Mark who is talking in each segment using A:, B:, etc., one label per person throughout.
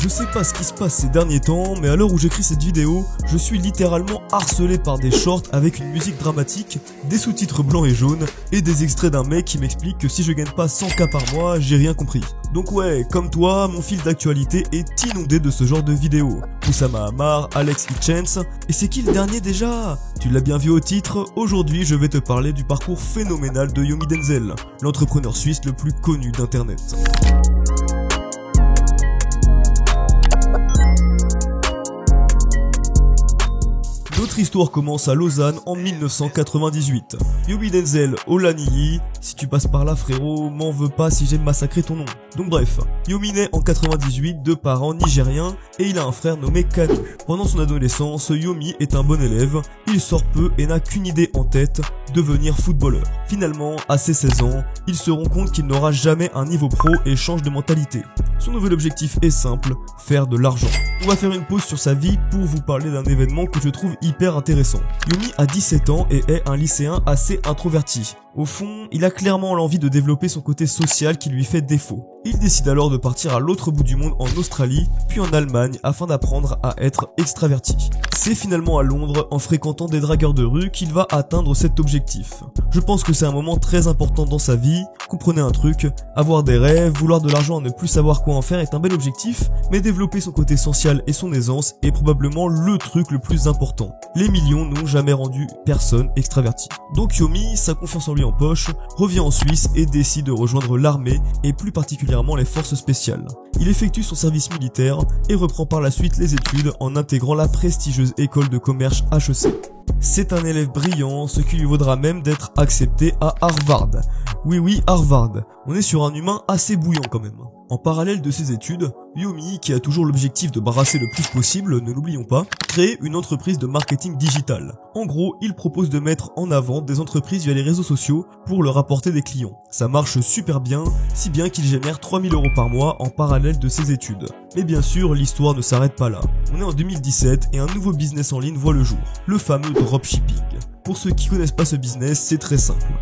A: Je sais pas ce qui se passe ces derniers temps, mais à l'heure où j'écris cette vidéo, je suis littéralement harcelé par des shorts avec une musique dramatique, des sous-titres blancs et jaunes, et des extraits d'un mec qui m'explique que si je gagne pas 100K par mois, j'ai rien compris. Donc ouais, comme toi, mon fil d'actualité est inondé de ce genre de vidéos. Oussama Ammar, Alex Hitchens, et c'est qui le dernier déjà? Tu l'as bien vu au titre, aujourd'hui je vais te parler du parcours phénoménal de Yomi Denzel, l'entrepreneur suisse le plus connu d'internet. Notre histoire commence à Lausanne en 1998. Yomi Denzel Olaniyi, si tu passes par là frérot, m'en veux pas si j'ai massacré ton nom. Donc bref, Yomi naît en 98 de parents nigériens et il a un frère nommé Kanu. Pendant son adolescence, Yomi est un bon élève, il sort peu et n'a qu'une idée en tête, devenir footballeur. Finalement, à ses 16 ans, il se rend compte qu'il n'aura jamais un niveau pro et change de mentalité. Son nouvel objectif est simple, faire de l'argent. On va faire une pause sur sa vie pour vous parler d'un événement que je trouve hyper intéressant. Yomi a 17 ans et est un lycéen assez introverti. Au fond, il a clairement l'envie de développer son côté social qui lui fait défaut. Il décide alors de partir à l'autre bout du monde en Australie, puis en Allemagne afin d'apprendre à être extraverti. C'est finalement à Londres, en fréquentant des dragueurs de rue, qu'il va atteindre cet objectif. Je pense que c'est un moment très important dans sa vie. Comprenez un truc, avoir des rêves, vouloir de l'argent et ne plus savoir quoi en faire est un bel objectif, mais développer son côté social et son aisance est probablement le truc le plus important. Les millions n'ont jamais rendu personne extraverti. Donc Yomi, sa confiance en lui en poche, revient en Suisse et décide de rejoindre l'armée et plus particulièrement les forces spéciales. Il effectue son service militaire et reprend par la suite les études en intégrant la prestigieuse école de commerce HEC. C'est un élève brillant, ce qui lui vaudra même d'être accepté à Harvard. Oui, Harvard. On est sur un humain assez bouillant quand même. En parallèle de ses études, Yomi, qui a toujours l'objectif de brasser le plus possible, ne l'oublions pas, crée une entreprise de marketing digital. En gros, il propose de mettre en avant des entreprises via les réseaux sociaux pour leur apporter des clients. Ça marche super bien, si bien qu'il génère 3000 € par mois en parallèle de ses études. Mais bien sûr, l'histoire ne s'arrête pas là. On est en 2017 et un nouveau business en ligne voit le jour, le fameux dropshipping. Pour ceux qui connaissent pas ce business, c'est très simple.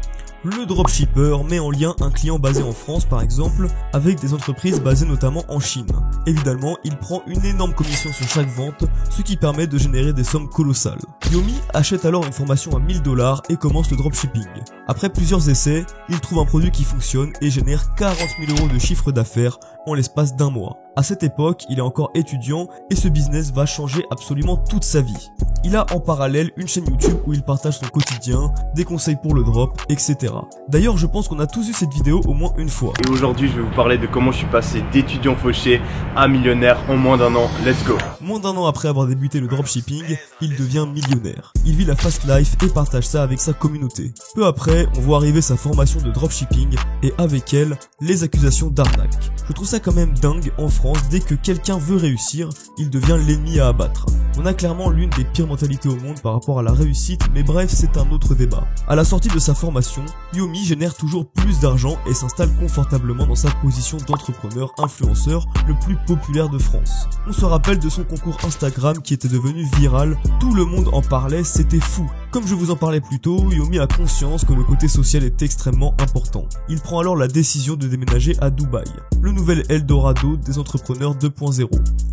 A: Le dropshipper met en lien un client basé en France par exemple avec des entreprises basées notamment en Chine. Évidemment, il prend une énorme commission sur chaque vente, ce qui permet de générer des sommes colossales. Yomi achète alors une formation à 1000 $ et commence le dropshipping. Après plusieurs essais, il trouve un produit qui fonctionne et génère 40 000 € de chiffre d'affaires en l'espace d'un mois. À cette époque, il est encore étudiant et ce business va changer absolument toute sa vie. Il a en parallèle une chaîne YouTube où il partage son quotidien, des conseils pour le drop, etc. D'ailleurs, je pense qu'on a tous vu cette vidéo au moins une fois.
B: Et aujourd'hui, je vais vous parler de comment je suis passé d'étudiant fauché à millionnaire en moins d'un an. Let's go!
A: Moins d'un an après avoir débuté le dropshipping, il devient millionnaire. Il vit la fast life et partage ça avec sa communauté. Peu après, on voit arriver sa formation de dropshipping et avec elle, les accusations d'arnaque. Je trouve ça quand même dingue en France, dès que quelqu'un veut réussir, il devient l'ennemi à abattre. On a clairement l'une des pires mentalités au monde par rapport à la réussite, mais bref, c'est un autre débat. À la sortie de sa formation, Yomi génère toujours plus d'argent et s'installe confortablement dans sa position d'entrepreneur influenceur le plus populaire de France. On se rappelle de son concours Instagram qui était devenu viral, tout le monde en parlait, c'était fou. Comme je vous en parlais plus tôt, Yomi a conscience que le côté social est extrêmement important. Il prend alors la décision de déménager à Dubaï, le nouvel Eldorado des entrepreneurs 2.0.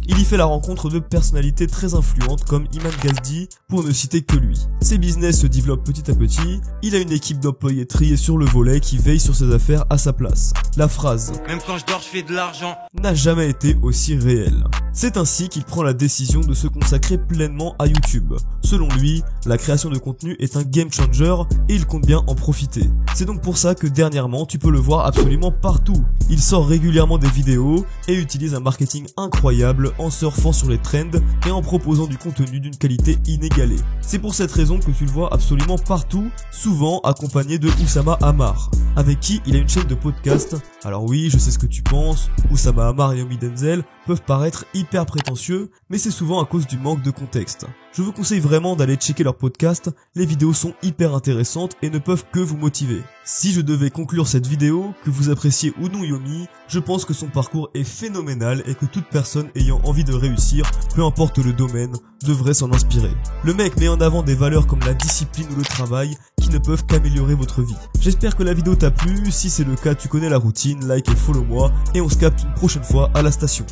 A: Il y fait la rencontre de personnalités très influentes comme Iman Gazdi, pour ne citer que lui. Ses business se développent petit à petit, il a une équipe d'employés triés sur le volet qui veille sur ses affaires à sa place. La phrase « Même quand je dors, je fais de l'argent » n'a jamais été aussi réelle. C'est ainsi qu'il prend la décision de se consacrer pleinement à YouTube. Selon lui, la création de contenu est un game changer et il compte bien en profiter. C'est donc pour ça que dernièrement, tu peux le voir absolument partout. Il sort régulièrement des vidéos et utilise un marketing incroyable en surfant sur les trends et en proposant du contenu d'une qualité inégalée. C'est pour cette raison que tu le vois absolument partout, souvent accompagné de Oussama Ammar, avec qui il a une chaîne de podcast. Alors oui, je sais ce que tu penses, Oussama Ammar et Yomi Denzel peuvent paraître hyper prétentieux, mais c'est souvent à cause du manque de contexte. Je vous conseille vraiment d'aller checker leur podcast, les vidéos sont hyper intéressantes et ne peuvent que vous motiver. Si je devais conclure cette vidéo, que vous appréciez ou non Yomi, je pense que son parcours est phénoménal et que toute personne ayant envie de réussir, peu importe le domaine, devrait s'en inspirer. Le mec met en avant des valeurs comme la discipline ou le travail qui ne peuvent qu'améliorer votre vie. J'espère que la vidéo t'a plu, si c'est le cas tu connais la routine, like et follow moi et on se capte une prochaine fois à la station.